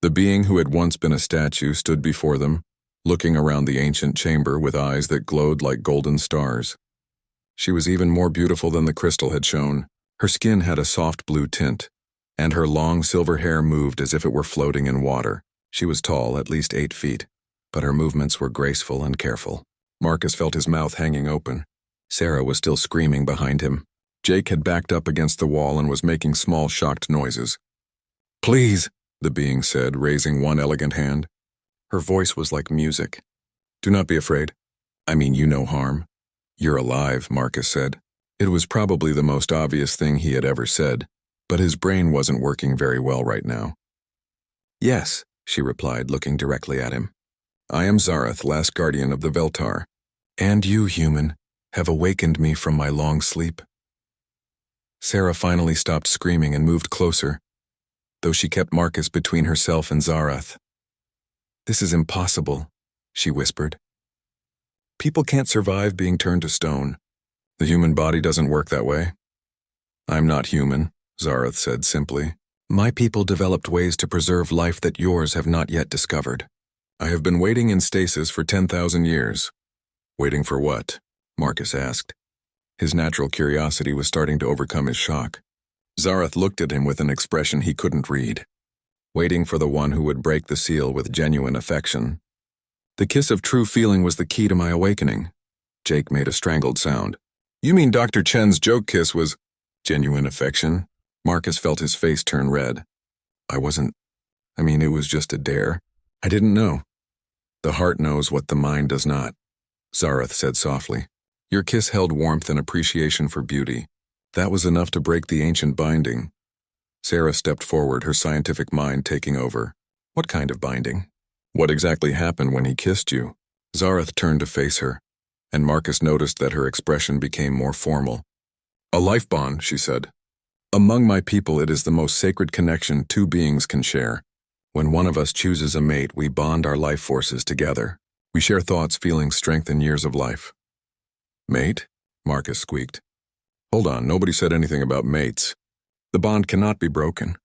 The being who had once been a statue stood before them, looking around the ancient chamber with eyes that glowed like golden stars. She was even more beautiful than the crystal had shown. Her skin had a soft blue tint, and her long silver hair moved as if it were floating in water. She was tall, at least 8 feet, but her movements were graceful and careful. Marcus felt his mouth hanging open. Sarah was still screaming behind him. Jake had backed up against the wall and was making small, shocked noises. "Please," the being said, raising one elegant hand. Her voice was like music. "Do not be afraid. I mean you no harm." "You're alive," Marcus said. It was probably the most obvious thing he had ever said, but his brain wasn't working very well right now. "Yes," she replied, looking directly at him. "I am Zareth, last guardian of the Veltar. And you, human, have awakened me from my long sleep." Sarah finally stopped screaming and moved closer, though she kept Marcus between herself and Zareth. "This is impossible," she whispered. "People can't survive being turned to stone. The human body doesn't work that way." "I'm not human," Zareth said simply. "My people developed ways to preserve life that yours have not yet discovered. I have been waiting in stasis for 10,000 years. "Waiting for what?" Marcus asked. His natural curiosity was starting to overcome his shock. Zareth looked at him with an expression he couldn't read. Waiting for the one who would break the seal with genuine affection. "The kiss of true feeling was the key to my awakening." Jake made a strangled sound. "You mean Dr. Chen's joke kiss was genuine affection?" Marcus felt his face turn red. It was just a dare. I didn't know." "The heart knows what the mind does not," Zareth said softly. "Your kiss held warmth and appreciation for beauty. That was enough to break the ancient binding." Sarah stepped forward, her scientific mind taking over. "What kind of binding? What exactly happened when he kissed you?" Zareth turned to face her, and Marcus noticed that her expression became more formal. "A life bond," she said. "Among my people, it is the most sacred connection 2 beings can share. When one of us chooses a mate, we bond our life forces together. We share thoughts, feelings, strength, and years of life." "Mate?" Marcus squeaked. "Hold on, nobody said anything about mates." "The bond cannot be broken,"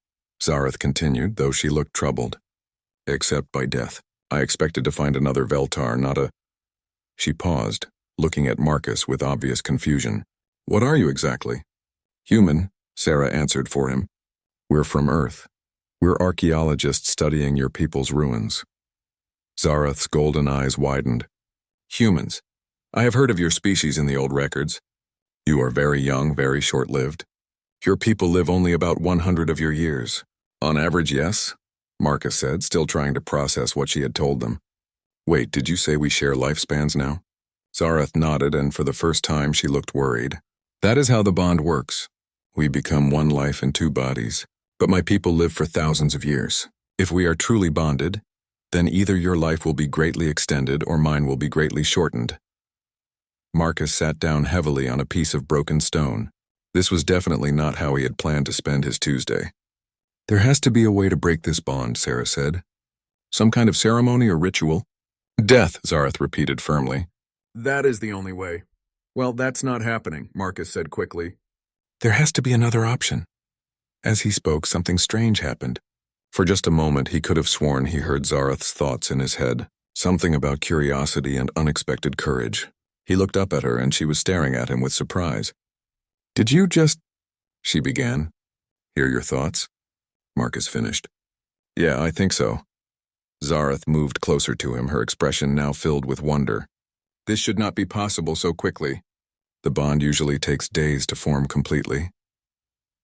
Zareth continued, though she looked troubled. "Except by death. I expected to find another Veltar, not a—" She paused, looking at Marcus with obvious confusion. "What are you exactly?" "Human," Sarah answered for him. "We're from Earth. We're archaeologists studying your people's ruins." Zareth's golden eyes widened. "Humans. I have heard of your species in the old records. You are very young, very short-lived. Your people live only about 100 of your years." "On average, yes," Marcus said, still trying to process what she had told them. "Wait, did you say we share lifespans now?" Zareth nodded, and for the first time she looked worried. "That is how the bond works. We become one life in 2 bodies. But my people live for thousands of years. If we are truly bonded, then either your life will be greatly extended or mine will be greatly shortened." Marcus sat down heavily on a piece of broken stone. This was definitely not how he had planned to spend his Tuesday. "There has to be a way to break this bond," Sarah said. "Some kind of ceremony or ritual?" "Death," Zareth repeated firmly. "That is the only way." "Well, that's not happening," Marcus said quickly. "There has to be another option." As he spoke, something strange happened. For just a moment, he could have sworn he heard Zareth's thoughts in his head, something about curiosity and unexpected courage. He looked up at her, and she was staring at him with surprise. "Did you just—" she began. "Hear your thoughts?" Marcus finished. "Yeah, I think so." Zareth moved closer to him, her expression now filled with wonder. "This should not be possible so quickly. The bond usually takes days to form completely."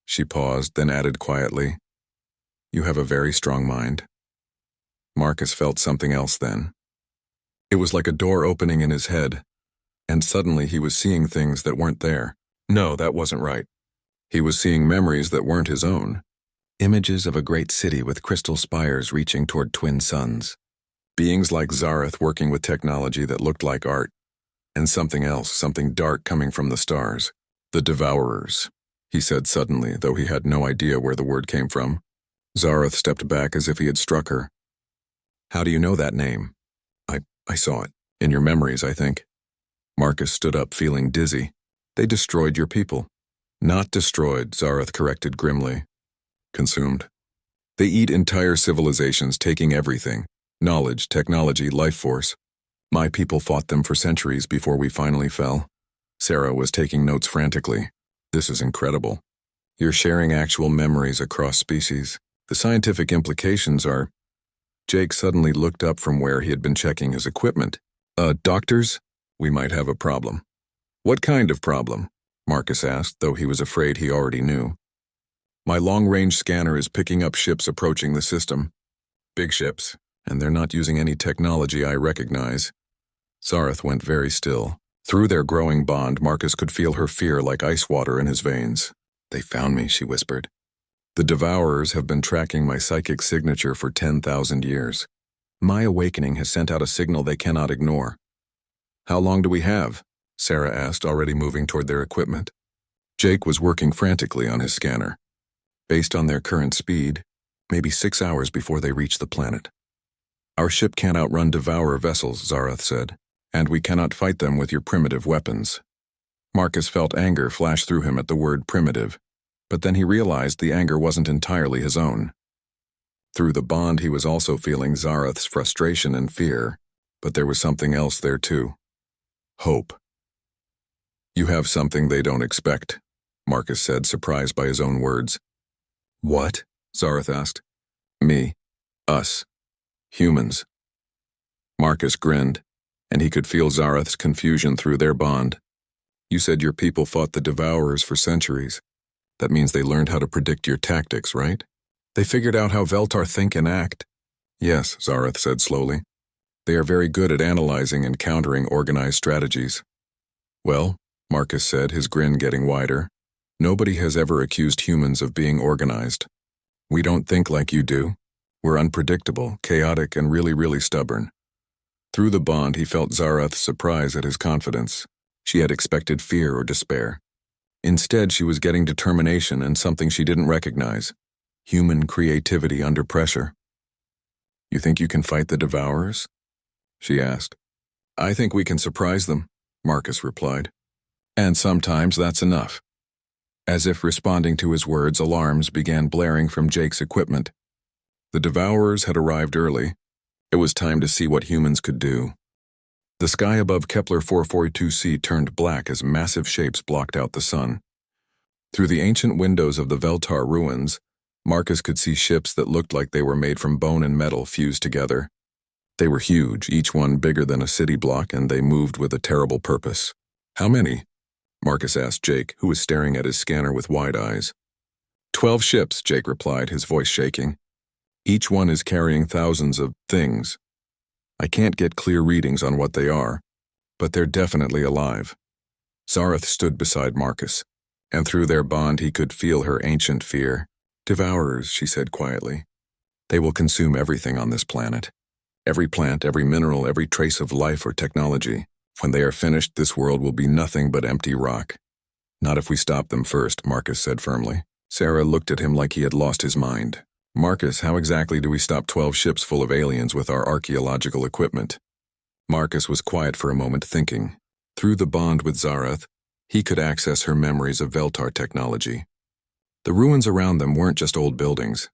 She paused, then added quietly, "You have a very strong mind." Marcus felt something else then. It was like a door opening in his head, and suddenly he was seeing things that weren't there. No, that wasn't right. He was seeing memories that weren't his own. Images of a great city with crystal spires reaching toward twin suns. Beings like Zareth working with technology that looked like art. And something else, something dark coming from the stars. "The Devourers," he said suddenly, though he had no idea where the word came from. Zareth stepped back as if he had struck her. "How do you know that name?" I saw it. In your memories, I think." Marcus stood up, feeling dizzy. "They destroyed your people." "Not destroyed," Zareth corrected grimly. "Consumed. They eat entire civilizations, taking everything: knowledge, technology, life force. My people fought them for centuries before we finally fell. Sarah was taking notes frantically. This is incredible. You're sharing actual memories across species. The scientific implications are... Jake suddenly looked up from where he had been checking his equipment. Doctors? We might have a problem. What kind of problem? Marcus asked, though he was afraid he already knew. My long-range scanner is picking up ships approaching the system. Big ships, and they're not using any technology I recognize. Zareth went very still. Through their growing bond, Marcus could feel her fear like ice water in his veins. They found me, she whispered. The Devourers have been tracking my psychic signature for 10,000 years. My awakening has sent out a signal they cannot ignore. How long do we have? Sarah asked, already moving toward their equipment. Jake was working frantically on his scanner. Based on their current speed, maybe 6 hours before they reach the planet. Our ship can't outrun Devourer vessels, Zareth said, and we cannot fight them with your primitive weapons. Marcus felt anger flash through him at the word primitive, but then he realized the anger wasn't entirely his own. Through the bond, he was also feeling Zareth's frustration and fear, but there was something else there too. Hope. You have something they don't expect, Marcus said, surprised by his own words. What? Zareth asked. Me. Us. Humans. Marcus grinned, and he could feel Zareth's confusion through their bond. You said your people fought the Devourers for centuries. That means they learned how to predict your tactics, right? They figured out how Veltar think and act. Yes, Zareth said slowly. They are very good at analyzing and countering organized strategies. Well, Marcus said, his grin getting wider, nobody has ever accused humans of being organized. We don't think like you do. We're unpredictable, chaotic, and really stubborn. Through the bond, he felt Zareth's surprise at his confidence. She had expected fear or despair. Instead, she was getting determination and something she didn't recognize. Human creativity under pressure. You think you can fight the Devourers? She asked. I think we can surprise them, Marcus replied. And sometimes that's enough. As if responding to his words, alarms began blaring from Jake's equipment. The Devourers had arrived early. It was time to see what humans could do. The sky above Kepler 442c turned black as massive shapes blocked out the sun. Through the ancient windows of the Veltar ruins, Marcus could see ships that looked like they were made from bone and metal fused together. They were huge, each one bigger than a city block, and they moved with a terrible purpose. How many? Marcus asked Jake, who was staring at his scanner with wide eyes. 12 ships, Jake replied, his voice shaking. Each one is carrying thousands of things. I can't get clear readings on what they are, but they're definitely alive. Zareth stood beside Marcus, and through their bond he could feel her ancient fear. Devourers, she said quietly. They will consume everything on this planet. Every plant, every mineral, every trace of life or technology. When they are finished, this world will be nothing but empty rock. Not if we stop them first, Marcus said firmly. Sarah looked at him like he had lost his mind. Marcus, how exactly do we stop 12 ships full of aliens with our archaeological equipment? Marcus was quiet for a moment, thinking. Through the bond with Zareth, he could access her memories of Veltar technology. The ruins around them weren't just old buildings.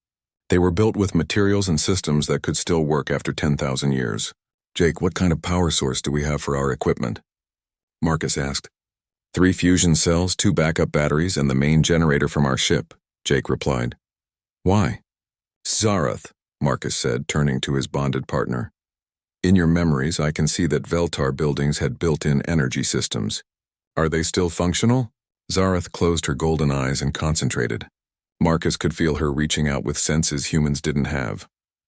They were built with materials and systems that could still work after 10,000 years. Jake, what kind of power source do we have for our equipment? Marcus asked. 3 fusion cells, 2 backup batteries, and the main generator from our ship, Jake replied. Why? Zareth, Marcus said, turning to his bonded partner. In your memories, I can see that Veltar buildings had built-in energy systems. Are they still functional? Zareth closed her golden eyes and concentrated. Marcus could feel her reaching out with senses humans didn't have,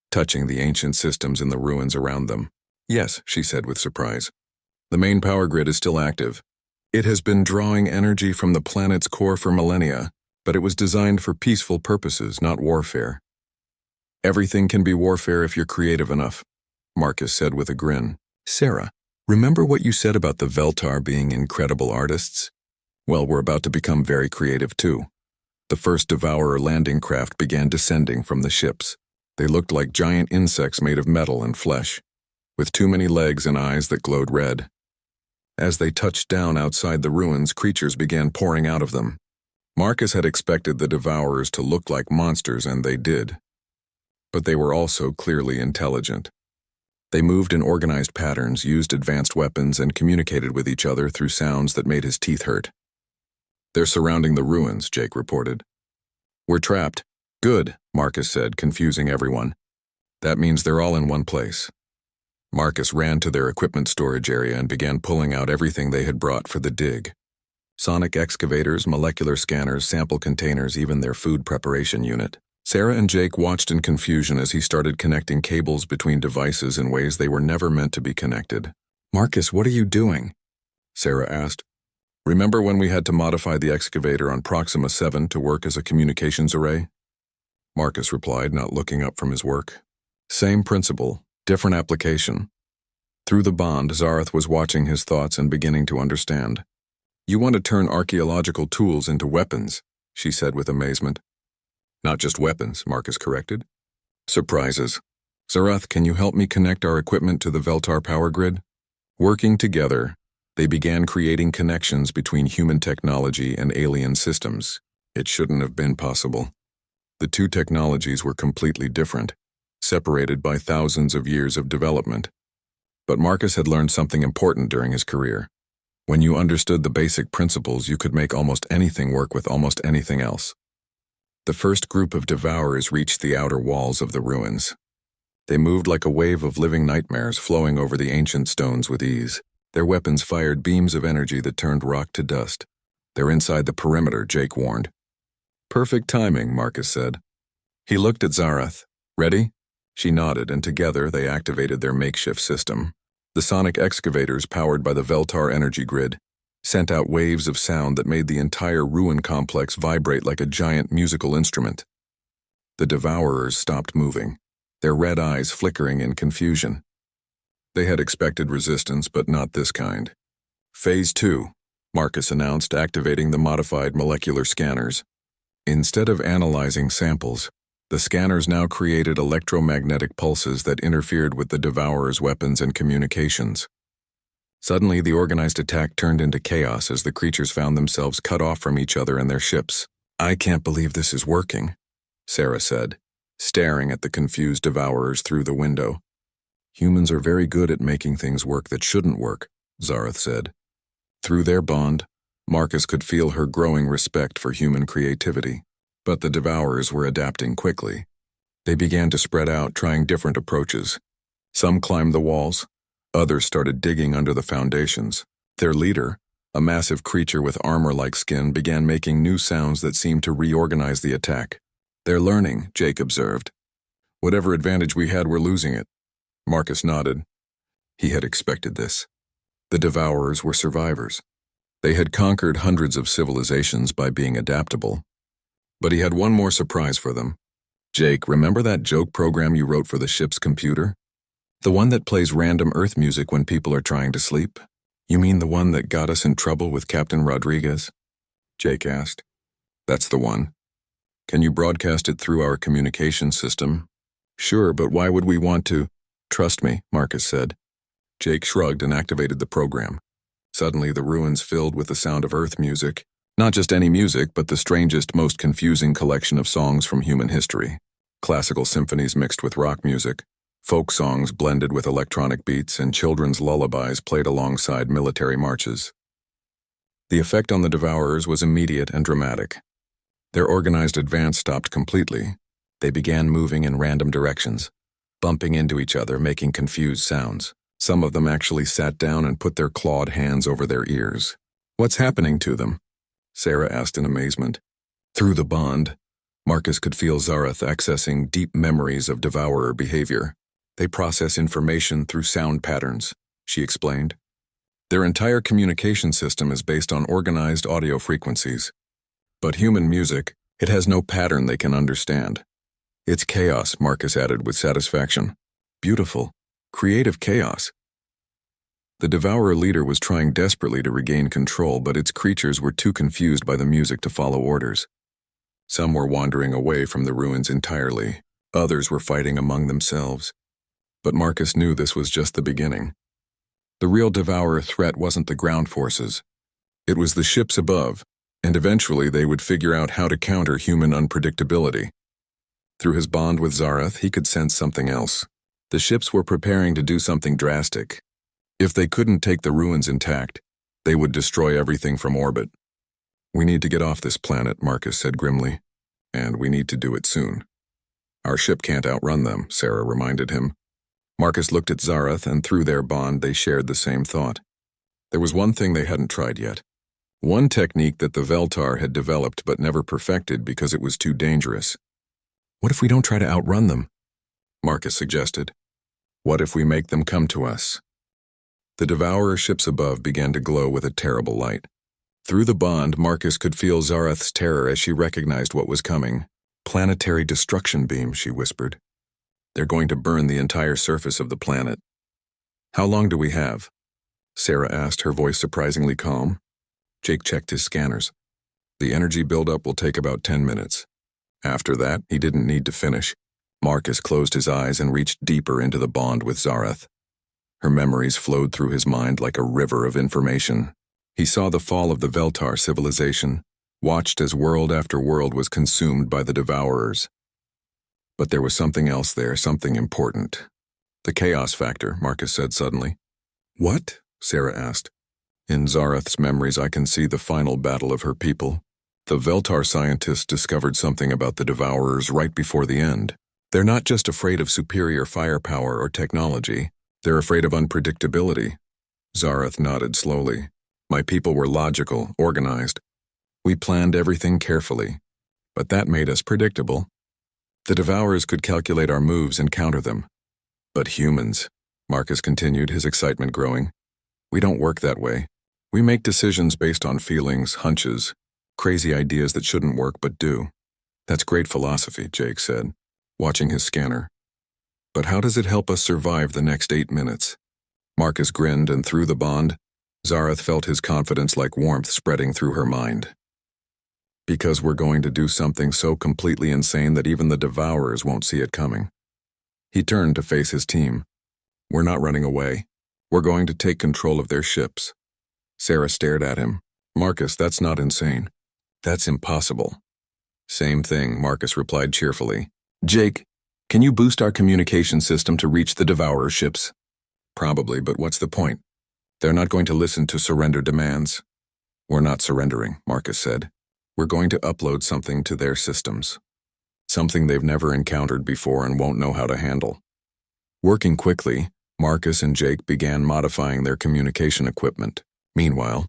touching the ancient systems in the ruins around them. Yes, she said with surprise. The main power grid is still active. It has been drawing energy from the planet's core for millennia, but it was designed for peaceful purposes, not warfare. Everything can be warfare if you're creative enough, Marcus said with a grin. Sarah, remember what you said about the Veltar being incredible artists? Well, we're about to become very creative too. The first Devourer landing craft began descending from the ships. They looked like giant insects made of metal and flesh, with too many legs and eyes that glowed red. As they touched down outside the ruins, creatures began pouring out of them. Marcus had expected the Devourers to look like monsters, and they did. but they were also clearly intelligent. They moved in organized patterns, used advanced weapons, and communicated with each other through sounds that made his teeth hurt. "They're surrounding the ruins," Jake reported. "We're trapped." "Good," Marcus said, confusing everyone. "That means they're all in one place." Marcus ran to their equipment storage area and began pulling out everything they had brought for the dig. Sonic excavators, molecular scanners, sample containers, even their food preparation unit. Sarah and Jake watched in confusion as he started connecting cables between devices in ways they were never meant to be connected. "Marcus, what are you doing?" Sarah asked. "Remember when we had to modify the excavator on Proxima 7 to work as a communications array?" Marcus replied, not looking up from his work. "Same principle, different application." Through the bond, Zareth was watching his thoughts and beginning to understand. "You want to turn archaeological tools into weapons," she said with amazement. "Not just weapons," Marcus corrected. "Surprises. Zareth, can you help me connect our equipment to the Veltar power grid?" Working together, they began creating connections between human technology and alien systems. It shouldn't have been possible. The two technologies were completely different, separated by thousands of years of development. But Marcus had learned something important during his career. When you understood the basic principles, you could make almost anything work with almost anything else. The first group of devourers reached the outer walls of the ruins. They moved like a wave of living nightmares flowing over the ancient stones with ease. Their weapons fired beams of energy that turned rock to dust. "They're inside the perimeter," Jake warned. "Perfect timing," Marcus said. He looked at Zareth. "Ready?" She nodded, and together they activated their makeshift system. The sonic excavators, powered by the Veltar energy grid, sent out waves of sound that made the entire ruin complex vibrate like a giant musical instrument. The devourers stopped moving, their red eyes flickering in confusion. They had expected resistance, but not this kind. "Phase 2, Marcus announced, activating the modified molecular scanners. Instead of analyzing samples, the scanners now created electromagnetic pulses that interfered with the devourers' weapons and communications. Suddenly, the organized attack turned into chaos as the creatures found themselves cut off from each other and their ships. "I can't believe this is working," Sarah said, staring at the confused devourers through the window. "Humans are very good at making things work that shouldn't work," Zareth said. Through their bond, Marcus could feel her growing respect for human creativity. But the devourers were adapting quickly. They began to spread out, trying different approaches. Some climbed the walls, others started digging under the foundations. Their leader, a massive creature with armor-like skin, began making new sounds that seemed to reorganize the attack. "They're learning," Jake observed. "Whatever advantage we had, we're losing it." Marcus nodded. He had expected this. The devourers were survivors. They had conquered hundreds of civilizations by being adaptable. But he had one more surprise for them. "Jake, remember that joke program you wrote for the ship's computer? The one that plays random Earth music when people are trying to sleep? You mean the one that got us in trouble with Captain Rodriguez?" Jake asked. "That's the one. Can you broadcast it through our communication system?" "Sure, but why would we want to?" "Trust me," Marcus said. Jake shrugged and activated the program. Suddenly, the ruins filled with the sound of Earth music. Not just any music, but the strangest, most confusing collection of songs from human history. Classical symphonies mixed with rock music, folk songs blended with electronic beats, and children's lullabies played alongside military marches. The effect on the devourers was immediate and dramatic. Their organized advance stopped completely. They began moving in random directions, bumping into each other, making confused sounds. Some of them actually sat down and put their clawed hands over their ears. "What's happening to them?" Sarah asked in amazement. Through the bond, Marcus could feel Zareth accessing deep memories of devourer behavior. "They process information through sound patterns," she explained. "Their entire communication system is based on organized audio frequencies. But human music, it has no pattern they can understand." "It's chaos," Marcus added with satisfaction. "Beautiful, creative chaos." The devourer leader was trying desperately to regain control, but its creatures were too confused by the music to follow orders. Some were wandering away from the ruins entirely. Others were fighting among themselves. But Marcus knew this was just the beginning. The real devourer threat wasn't the ground forces. It was the ships above, and eventually they would figure out how to counter human unpredictability. Through his bond with Zarath, he could sense something else. The ships were preparing to do something drastic. If they couldn't take the ruins intact, they would destroy everything from orbit. "We need to get off this planet," Marcus said grimly. "And we need to do it soon." "Our ship can't outrun them," Sarah reminded him. Marcus looked at Zarath, and through their bond they shared the same thought. There was one thing they hadn't tried yet. One technique that the Veltar had developed but never perfected because it was too dangerous. "What if we don't try to outrun them?" Marcus suggested. "What if we make them come to us?" The Devourer ships above began to glow with a terrible light. Through the bond, Marcus could feel Zarath's terror as she recognized what was coming. "Planetary destruction beam," she whispered. "They're going to burn the entire surface of the planet." "How long do we have?" Sarah asked, her voice surprisingly calm. Jake checked his scanners. "The energy buildup will take about 10 minutes. After that, he didn't need to finish." Marcus closed his eyes and reached deeper into the bond with Zarath. Her memories flowed through his mind like a river of information. He saw the fall of the Veltar civilization, watched as world after world was consumed by the Devourers. But there was something else there, something important. "The chaos factor," Marcus said suddenly. "What?" Sarah asked. "In Zarath's memories I can see the final battle of her people. The Veltar scientists discovered something about the Devourers right before the end. They're not just afraid of superior firepower or technology, they're afraid of unpredictability." Zarath nodded slowly. "My people were logical, organized. We planned everything carefully, but that made us predictable. The Devourers could calculate our moves and counter them. But humans," Marcus continued, his excitement growing, "we don't work that way. We make decisions based on feelings, hunches, crazy ideas that shouldn't work but do." "That's great philosophy," Jake said, watching his scanner. "But how does it help us survive the next 8 minutes?" Marcus grinned, and through the bond, Zarath felt his confidence like warmth spreading through her mind. "Because we're going to do something so completely insane that even the Devourers won't see it coming." He turned to face his team. "We're not running away. We're going to take control of their ships." Sarah stared at him. "Marcus, that's not insane. That's impossible." "Same thing," Marcus replied cheerfully. "Jake, can you boost our communication system to reach the Devourer ships?" "Probably, but what's the point? They're not going to listen to surrender demands." "We're not surrendering," Marcus said. "We're going to upload something to their systems. Something they've never encountered before and won't know how to handle." Working quickly, Marcus and Jake began modifying their communication equipment. Meanwhile,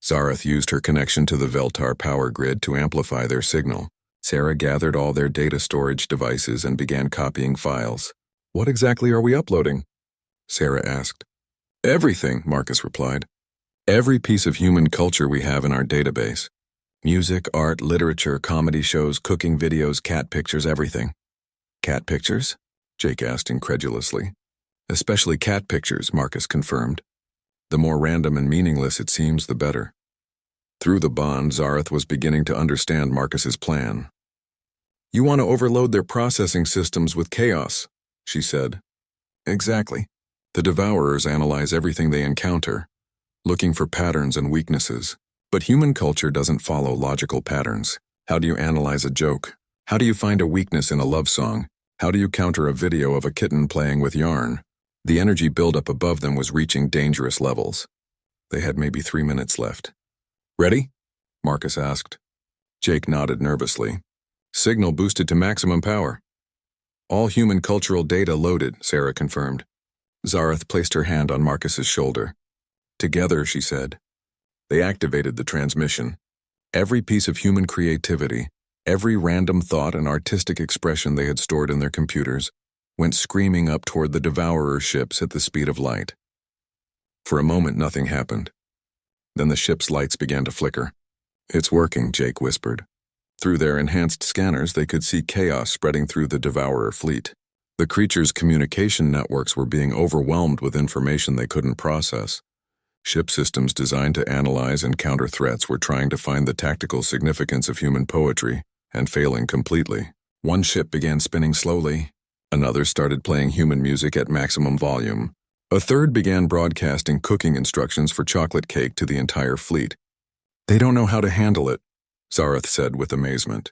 Zarath used her connection to the Veltar power grid to amplify their signal. Sarah gathered all their data storage devices and began copying files. "What exactly are we uploading?" Sarah asked. "Everything," Marcus replied. "Every piece of human culture we have in our database. Music, art, literature, comedy shows, cooking videos, cat pictures, everything." "Cat pictures?" Jake asked incredulously. "Especially cat pictures," Marcus confirmed. "The more random and meaningless it seems, the better." Through the bond, Zarath was beginning to understand Marcus's plan. "You want to overload their processing systems with chaos," she said. "Exactly. The Devourers analyze everything they encounter, looking for patterns and weaknesses. But human culture doesn't follow logical patterns. How do you analyze a joke? How do you find a weakness in a love song? How do you counter a video of a kitten playing with yarn? The energy buildup above them was reaching dangerous levels. They had maybe 3 minutes left. "Ready?" Marcus asked. Jake nodded nervously. "Signal boosted to maximum power." "All human cultural data loaded," Sarah confirmed. Zarath placed her hand on Marcus's shoulder. "Together," she said. They activated the transmission. Every piece of human creativity, every random thought and artistic expression they had stored in their computers, went screaming up toward the Devourer ships at the speed of light. For a moment, nothing happened. Then the ship's lights began to flicker. "It's working," Jake whispered. Through their enhanced scanners, they could see chaos spreading through the Devourer fleet. The creatures' communication networks were being overwhelmed with information they couldn't process. Ship systems designed to analyze and counter threats were trying to find the tactical significance of human poetry, and failing completely. One ship began spinning slowly. Another started playing human music at maximum volume. A third began broadcasting cooking instructions for chocolate cake to the entire fleet. "They don't know how to handle it," Zarath said with amazement.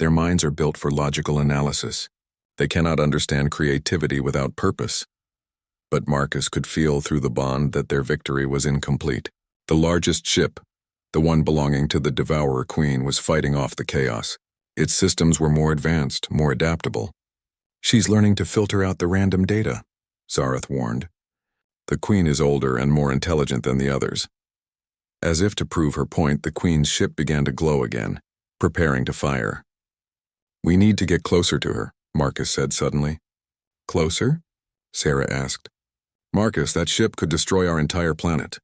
Their minds are built for logical analysis. They cannot understand creativity without purpose. But Marcus could feel through the bond that their victory was incomplete. The largest ship, the one belonging to the Devourer Queen, was fighting off the chaos. Its systems were more advanced, more adaptable. "She's learning to filter out the random data," Zareth warned. "The Queen is older and more intelligent than the others." As if to prove her point, the Queen's ship began to glow again, preparing to fire. "We need to get closer to her," Marcus said suddenly. "Closer?" Sarah asked. "Marcus, that ship could destroy our entire planet."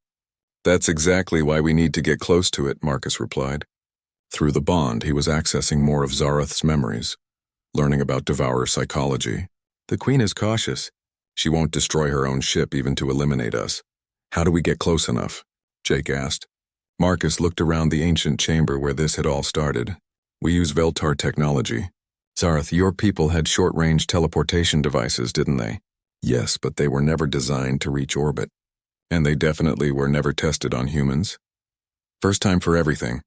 "That's exactly why we need to get close to it," Marcus replied. Through the bond, he was accessing more of Zareth's memories, learning about Devourer psychology. "The Queen is cautious. She won't destroy her own ship even to eliminate us. How do we get close enough?" Jake asked. Marcus looked around the ancient chamber where this had all started. "We use Veltar technology." "Zareth, your people had short-range teleportation devices, didn't they?" "Yes, but they were never designed to reach orbit. And they definitely were never tested on humans." "First time for everything,"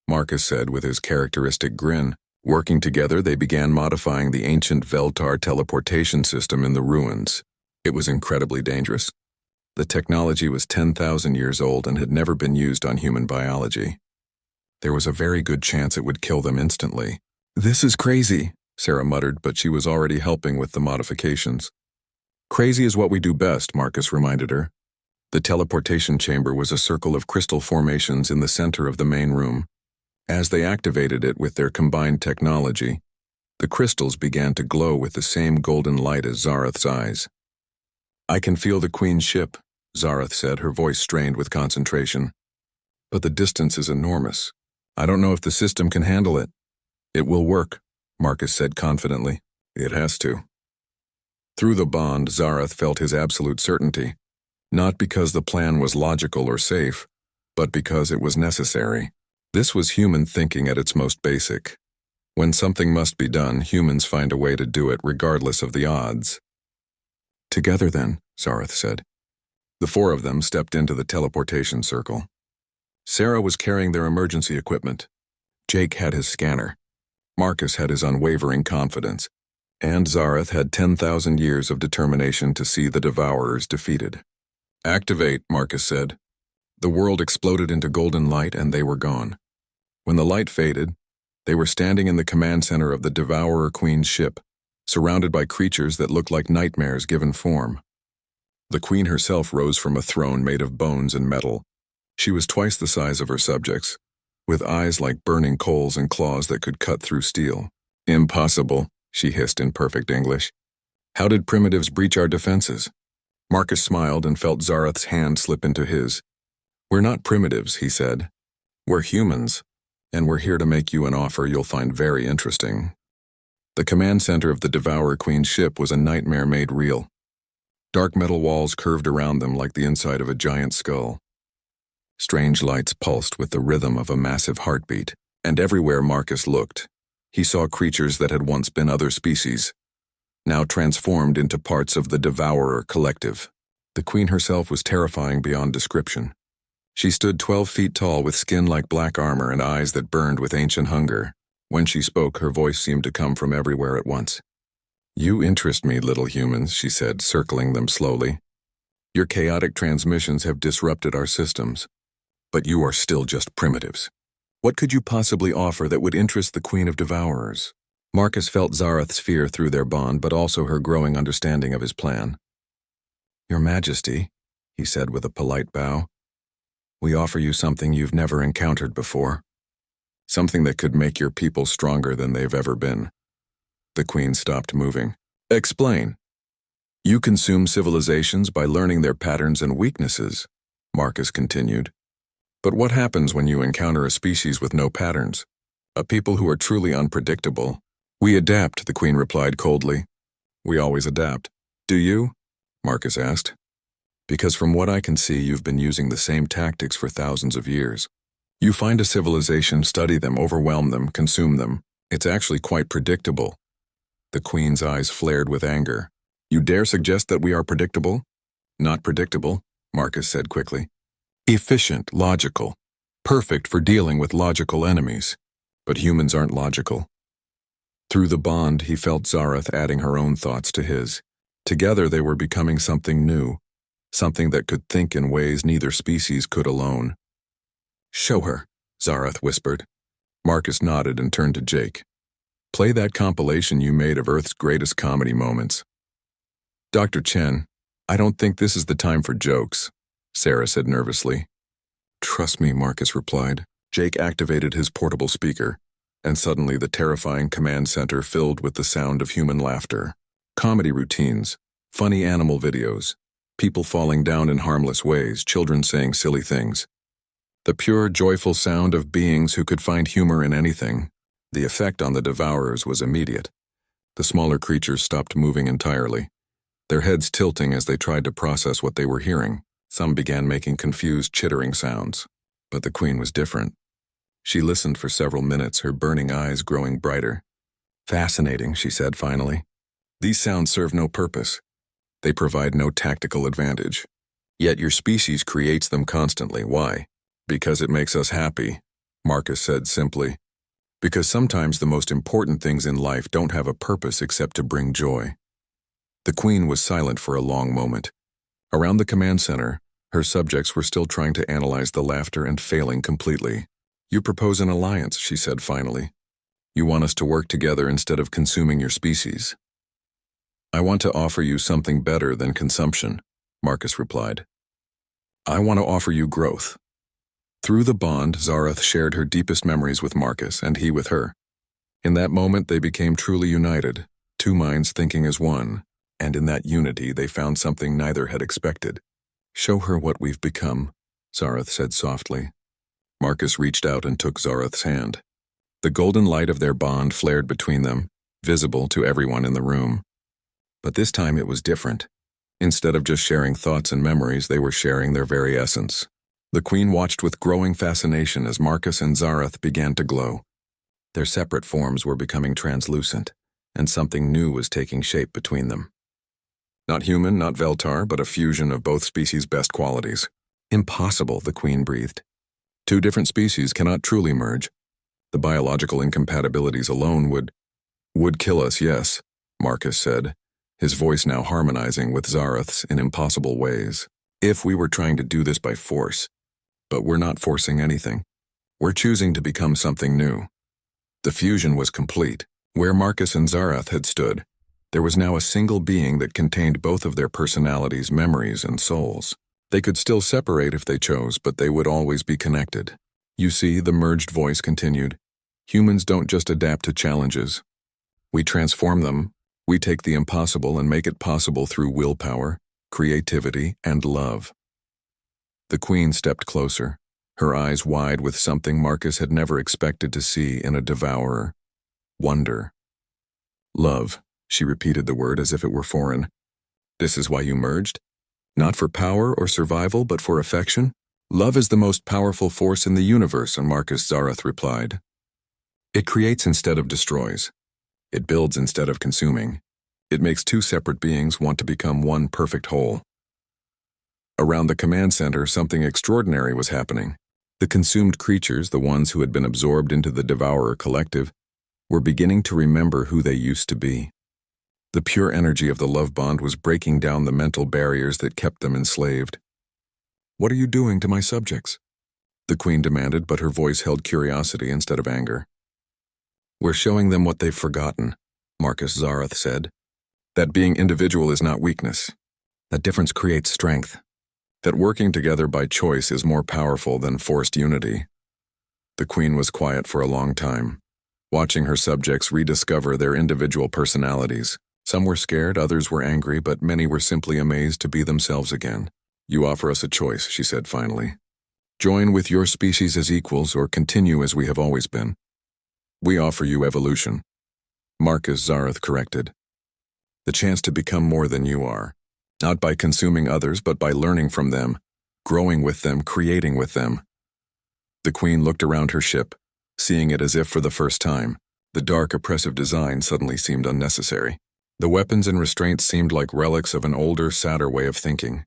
Marcus said with his characteristic grin. Working together, they began modifying the ancient Veltar teleportation system in the ruins. It was incredibly dangerous. The technology was 10,000 years old and had never been used on human biology. There was a very good chance it would kill them instantly. "This is crazy," Sarah muttered, but she was already helping with the modifications. "Crazy is what we do best," Marcus reminded her. The teleportation chamber was a circle of crystal formations in the center of the main room. As they activated it with their combined technology, the crystals began to glow with the same golden light as Zareth's eyes. "I can feel the Queen's ship," Zareth said, her voice strained with concentration. "But the distance is enormous. I don't know if the system can handle it." "It will work," Marcus said confidently. "It has to." Through the bond, Zareth felt his absolute certainty, not because the plan was logical or safe, but because it was necessary. This was human thinking at its most basic. When something must be done, humans find a way to do it regardless of the odds. "Together then," Zareth said. The four of them stepped into the teleportation circle. Sarah was carrying their emergency equipment. Jake had his scanner. Marcus had his unwavering confidence. And Zareth had 10,000 years of determination to see the Devourers defeated. "Activate," Marcus said. The world exploded into golden light and they were gone. When the light faded, they were standing in the command center of the Devourer Queen's ship, surrounded by creatures that looked like nightmares given form. The Queen herself rose from a throne made of bones and metal. She was twice the size of her subjects, with eyes like burning coals and claws that could cut through steel. "Impossible," she hissed in perfect English. "How did primitives breach our defenses?" Marcus smiled and felt Zareth's hand slip into his. "We're not primitives," he said. "We're humans, and we're here to make you an offer you'll find very interesting." The command center of the Devourer Queen's ship was a nightmare made real. Dark metal walls curved around them like the inside of a giant skull. Strange lights pulsed with the rhythm of a massive heartbeat, and everywhere Marcus looked, he saw creatures that had once been other species, now transformed into parts of the Devourer collective. The Queen herself was terrifying beyond description. She stood 12 feet tall with skin like black armor and eyes that burned with ancient hunger. When she spoke, her voice seemed to come from everywhere at once. "You interest me, little humans," she said, circling them slowly. "Your chaotic transmissions have disrupted our systems, but you are still just primitives. What could you possibly offer that would interest the Queen of Devourers?" Marcus felt Zareth's fear through their bond, but also her growing understanding of his plan. "Your Majesty," he said with a polite bow, "we offer you something you've never encountered before. Something that could make your people stronger than they've ever been." The Queen stopped moving. "Explain." "You consume civilizations by learning their patterns and weaknesses," Marcus continued. "But what happens when you encounter a species with no patterns? A people who are truly unpredictable?" "We adapt," the Queen replied coldly. "We always adapt." "Do you?" Marcus asked. "Because from what I can see, you've been using the same tactics for thousands of years. You find a civilization, study them, overwhelm them, consume them. It's actually quite predictable." The Queen's eyes flared with anger. "You dare suggest that we are predictable?" "Not predictable," Marcus said quickly. "Efficient, logical, perfect for dealing with logical enemies. But humans aren't logical. Through the bond, he felt Zareth adding her own thoughts to his. Together they were becoming something new, something that could think in ways neither species could alone. "Show her," Zareth whispered. Marcus nodded and turned to Jake. "Play that compilation you made of Earth's greatest comedy moments." "Dr. Chen, I don't think this is the time for jokes," Sarah said nervously. "Trust me," Marcus replied. Jake activated his portable speaker, and suddenly the terrifying command center filled with the sound of human laughter. Comedy routines, funny animal videos, people falling down in harmless ways, children saying silly things. The pure, joyful sound of beings who could find humor in anything. The effect on the devourers was immediate. The smaller creatures stopped moving entirely, their heads tilting as they tried to process what they were hearing. Some began making confused, chittering sounds. But the queen was different. She listened for several minutes, her burning eyes growing brighter. "Fascinating," she said finally. "These sounds serve no purpose. They provide no tactical advantage. Yet your species creates them constantly. Why?" "Because it makes us happy," Marcus said simply. "Because sometimes the most important things in life don't have a purpose except to bring joy." The queen was silent for a long moment. Around the command center, her subjects were still trying to analyze the laughter and failing completely. "You propose an alliance," she said finally. "You want us to work together instead of consuming your species." "I want to offer you something better than consumption," Marcus replied. "I want to offer you growth." Through the bond, Zareth shared her deepest memories with Marcus, and he with her. In that moment they became truly united, two minds thinking as one, and in that unity they found something neither had expected. "Show her what we've become," Zareth said softly. Marcus reached out and took Zareth's hand. The golden light of their bond flared between them, visible to everyone in the room. But this time it was different. Instead of just sharing thoughts and memories, they were sharing their very essence. The queen watched with growing fascination as Marcus and Zareth began to glow. Their separate forms were becoming translucent, and something new was taking shape between them. Not human, not Veltar, but a fusion of both species' best qualities. "Impossible," the queen breathed. "Two different species cannot truly merge. The biological incompatibilities alone would kill us, yes," Marcus said, his voice now harmonizing with Zareth's in impossible ways. "If we were trying to do this by force. But we're not forcing anything. We're choosing to become something new." The fusion was complete. Where Marcus and Zareth had stood, there was now a single being that contained both of their personalities, memories, and souls. They could still separate if they chose, but they would always be connected. "You see," the merged voice continued, "humans don't just adapt to challenges. We transform them. We take the impossible and make it possible through willpower, creativity, and love." The queen stepped closer, her eyes wide with something Marcus had never expected to see in a devourer. Wonder. "Love," she repeated the word as if it were foreign. "This is why you merged? Not for power or survival, but for affection? Love is the most powerful force in the universe," and Marcus Zareth replied. "It creates instead of destroys. It builds instead of consuming. It makes two separate beings want to become one perfect whole." Around the command center, something extraordinary was happening. The consumed creatures, the ones who had been absorbed into the Devourer collective, were beginning to remember who they used to be. The pure energy of the love bond was breaking down the mental barriers that kept them enslaved. "What are you doing to my subjects?" the queen demanded, but her voice held curiosity instead of anger. "We're showing them what they've forgotten," Marcus Zareth said. "That being individual is not weakness. That difference creates strength. That working together by choice is more powerful than forced unity." The queen was quiet for a long time, watching her subjects rediscover their individual personalities. Some were scared, others were angry, but many were simply amazed to be themselves again. "You offer us a choice," she said finally. "Join with your species as equals or continue as we have always been. We offer you evolution." Marcus Zareth corrected. "The chance to become more than you are. Not by consuming others, but by learning from them, growing with them, creating with them." The queen looked around her ship, seeing it as if for the first time. The dark, oppressive design suddenly seemed unnecessary. The weapons and restraints seemed like relics of an older, sadder way of thinking.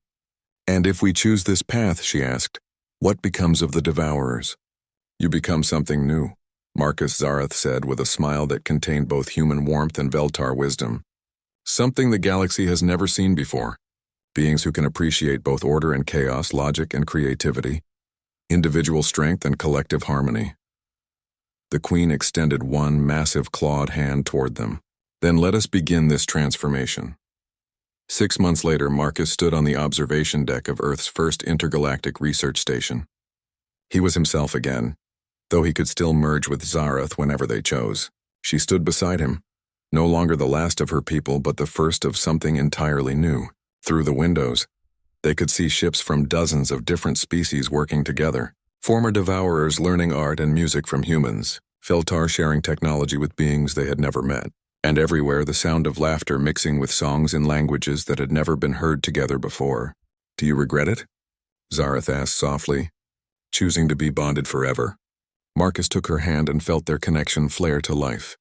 "And if we choose this path," she asked, "what becomes of the devourers?" "You become something new," Marcus Zarath said with a smile that contained both human warmth and Veltar wisdom. Something the galaxy has never seen before. Beings who can appreciate both order and chaos, logic and creativity, individual strength and collective harmony. The Queen extended one massive clawed hand toward them. Then let us begin this transformation. 6 months later, Marcus stood on the observation deck of Earth's first intergalactic research station. He was himself again, though he could still merge with Zarath whenever they chose. She stood beside him, no longer the last of her people but the first of something entirely new. Through the windows, they could see ships from dozens of different species working together. Former devourers learning art and music from humans, Veltar sharing technology with beings they had never met. And everywhere the sound of laughter mixing with songs in languages that had never been heard together before. Do you regret it? Zarath asked softly, choosing to be bonded forever. Marcus took her hand and felt their connection flare to life.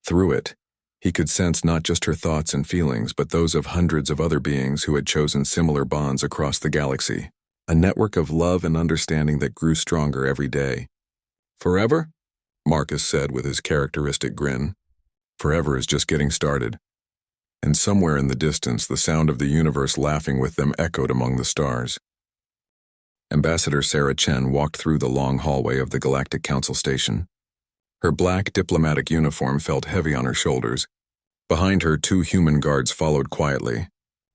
Through it, he could sense not just her thoughts and feelings, but those of hundreds of other beings who had chosen similar bonds across the galaxy. A network of love and understanding that grew stronger every day. Forever? Marcus said with his characteristic grin. Forever is just getting started. And somewhere in the distance, the sound of the universe laughing with them echoed among the stars. Ambassador Sarah Chen walked through the long hallway of the Galactic Council station. Her black diplomatic uniform felt heavy on her shoulders. Behind her, 2 human guards followed quietly.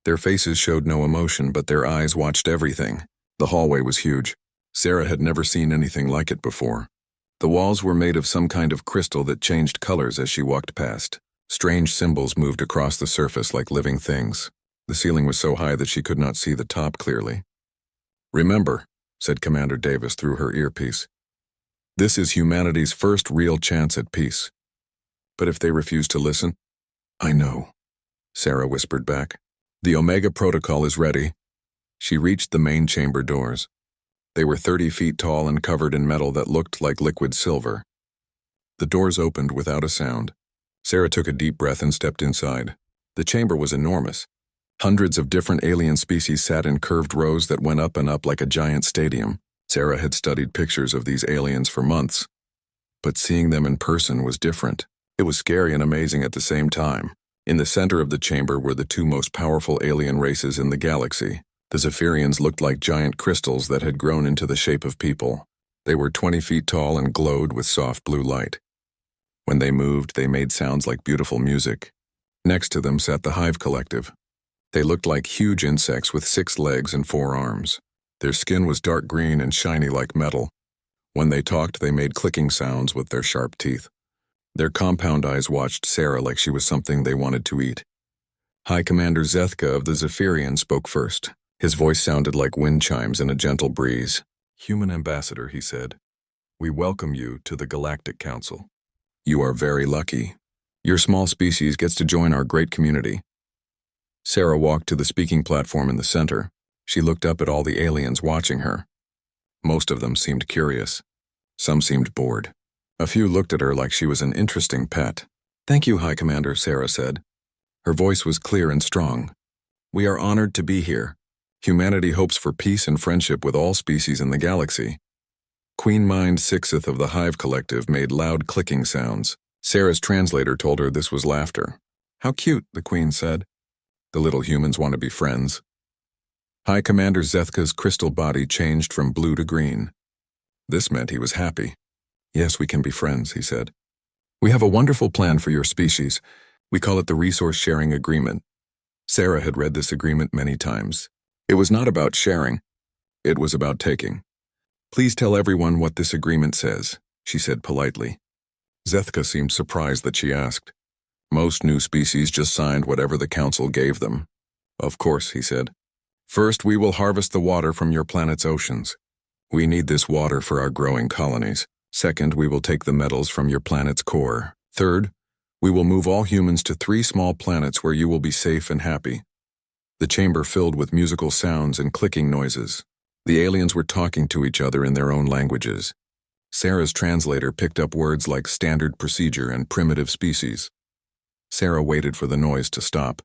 Their faces showed no emotion, but their eyes watched everything. The hallway was huge. Sarah had never seen anything like it before. The walls were made of some kind of crystal that changed colors as she walked past. Strange symbols moved across the surface like living things. The ceiling was so high that she could not see the top clearly. Remember, said Commander Davis through her earpiece, this is humanity's first real chance at peace. But if they refuse to listen? I know, Sarah whispered back. The Omega Protocol is ready. She reached the main chamber doors. They were 30 feet tall and covered in metal that looked like liquid silver. The doors opened without a sound. Sarah took a deep breath and stepped inside. The chamber was enormous. Hundreds of different alien species sat in curved rows that went up and up like a giant stadium. Sarah had studied pictures of these aliens for months, but seeing them in person was different. It was scary and amazing at the same time. In the center of the chamber were the 2 most powerful alien races in the galaxy. The Zephyrians looked like giant crystals that had grown into the shape of people. They were 20 feet tall and glowed with soft blue light. When they moved, they made sounds like beautiful music. Next to them sat the Hive Collective. They looked like huge insects with 6 legs and 4 arms. Their skin was dark green and shiny like metal. When they talked, they made clicking sounds with their sharp teeth. Their compound eyes watched Sarah like she was something they wanted to eat. High Commander Zethka of the Zephyrian spoke first. His voice sounded like wind chimes in a gentle breeze. Human Ambassador, he said, we welcome you to the Galactic Council. You are very lucky. Your small species gets to join our great community. Sarah walked to the speaking platform in the center. She looked up at all the aliens watching her. Most of them seemed curious. Some seemed bored. A few looked at her like she was an interesting pet. Thank you, High Commander, Sarah said. Her voice was clear and strong. We are honored to be here. Humanity hopes for peace and friendship with all species in the galaxy. Queen Mind Sixth of the Hive Collective made loud clicking sounds. Sarah's translator told her this was laughter. How cute, the Queen said. The little humans want to be friends. High Commander Zethka's crystal body changed from blue to green. This meant he was happy. Yes, we can be friends, he said. We have a wonderful plan for your species. We call it the Resource Sharing Agreement. Sarah had read this agreement many times. It was not about sharing. It was about taking. Please tell everyone what this agreement says, she said politely. Zethka seemed surprised that she asked. Most new species just signed whatever the council gave them. Of course, he said. First, we will harvest the water from your planet's oceans. We need this water for our growing colonies. Second, we will take the metals from your planet's core. Third, we will move all humans to 3 small planets where you will be safe and happy. The chamber filled with musical sounds and clicking noises. The aliens were talking to each other in their own languages. Sarah's translator picked up words like standard procedure and primitive species. Sarah waited for the noise to stop.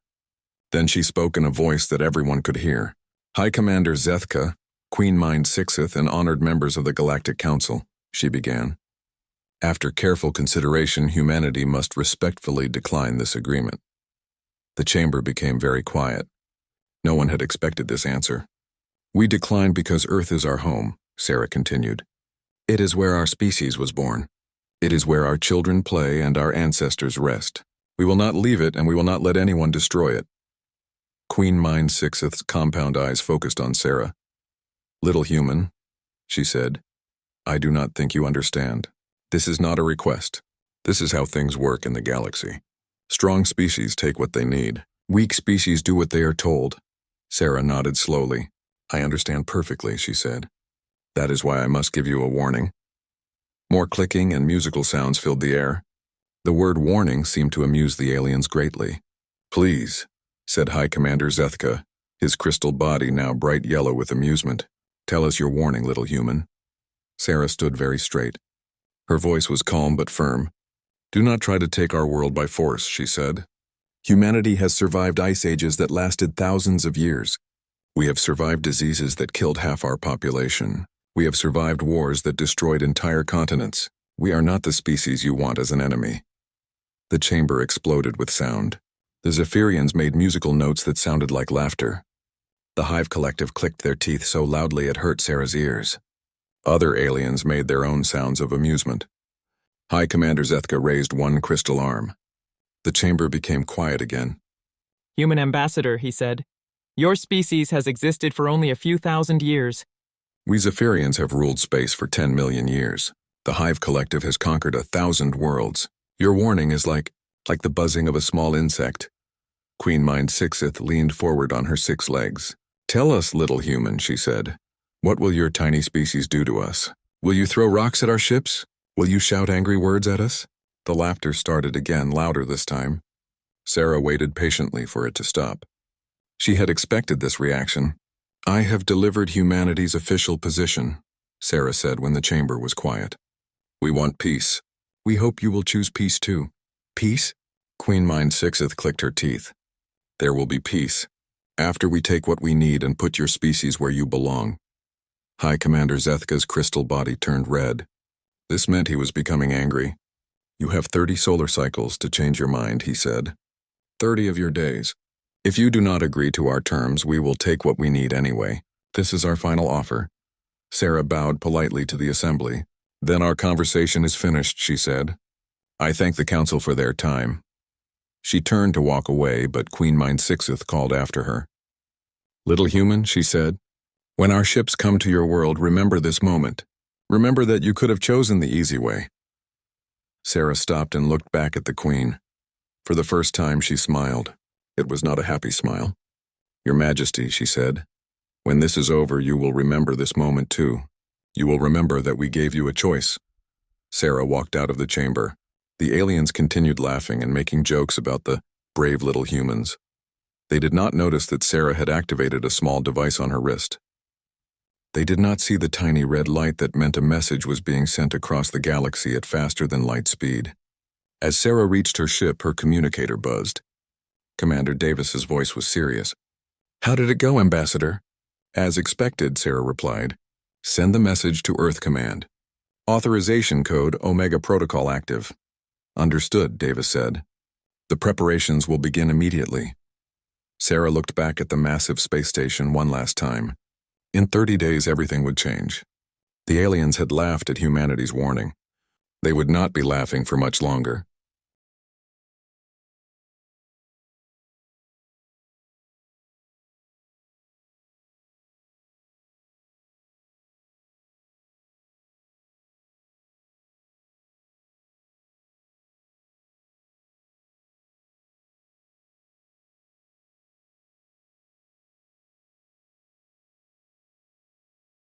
Then she spoke in a voice that everyone could hear. High Commander Zethka, Queen Mind Sixth, and honored members of the Galactic Council, she began. After careful consideration, humanity must respectfully decline this agreement. The chamber became very quiet. No one had expected this answer. We decline because Earth is our home, Sarah continued. It is where our species was born. It is where our children play and our ancestors rest. We will not leave it, and we will not let anyone destroy it. Queen Mind Sixth's compound eyes focused on Sarah. Little human, she said, I do not think you understand. This is not a request. This is how things work in the galaxy. Strong species take what they need. Weak species do what they are told. Sarah nodded slowly. I understand perfectly, she said. That is why I must give you a warning. More clicking and musical sounds filled the air. The word warning seemed to amuse the aliens greatly. Please, said High Commander Zethka, his crystal body now bright yellow with amusement. Tell us your warning, little human. Sarah stood very straight. Her voice was calm but firm. Do not try to take our world by force, she said. Humanity has survived ice ages that lasted thousands of years. We have survived diseases that killed half our population. We have survived wars that destroyed entire continents. We are not the species you want as an enemy. The chamber exploded with sound. The Zephyrians made musical notes that sounded like laughter. The Hive Collective clicked their teeth so loudly it hurt Sarah's ears. Other aliens made their own sounds of amusement. High Commander Zethka raised one crystal arm. The chamber became quiet again. Human ambassador, he said. Your species has existed for only a few thousand years. We Zephyrians have ruled space for 10 million years. The Hive Collective has conquered 1,000 worlds. Your warning is like the buzzing of a small insect. Queen Mind Sixth leaned forward on her 6 legs. Tell us, little human, she said. What will your tiny species do to us? Will you throw rocks at our ships? Will you shout angry words at us? The laughter started again, louder this time. Sarah waited patiently for it to stop. She had expected this reaction. I have delivered humanity's official position, Sarah said when the chamber was quiet. We want peace. We hope you will choose peace too. Peace? Queen Mind Sixth clicked her teeth. There will be peace. After we take what we need and put your species where you belong. High Commander Zethka's crystal body turned red. This meant he was becoming angry. You have 30 solar cycles to change your mind, he said. 30 of your days. If you do not agree to our terms, we will take what we need anyway. This is our final offer. Sarah bowed politely to the assembly. Then our conversation is finished, she said. I thank the council for their time. She turned to walk away, but Queen Mind Sixth called after her. Little human, she said, when our ships come to your world, remember this moment. Remember that you could have chosen the easy way. Sarah stopped and looked back at the Queen. For the first time, she smiled. It was not a happy smile. Your Majesty, she said, when this is over, you will remember this moment too. You will remember that we gave you a choice. Sarah walked out of the chamber. The aliens continued laughing and making jokes about the brave little humans. They did not notice that Sarah had activated a small device on her wrist. They did not see the tiny red light that meant a message was being sent across the galaxy at faster than light speed. As Sarah reached her ship, her communicator buzzed. Commander Davis's voice was serious. How did it go, Ambassador? As expected, Sarah replied. Send the message to Earth Command. Authorization code Omega Protocol active. Understood, Davis said. The preparations will begin immediately. Sarah looked back at the massive space station one last time. In 30 days, everything would change. The aliens had laughed at humanity's warning. They would not be laughing for much longer.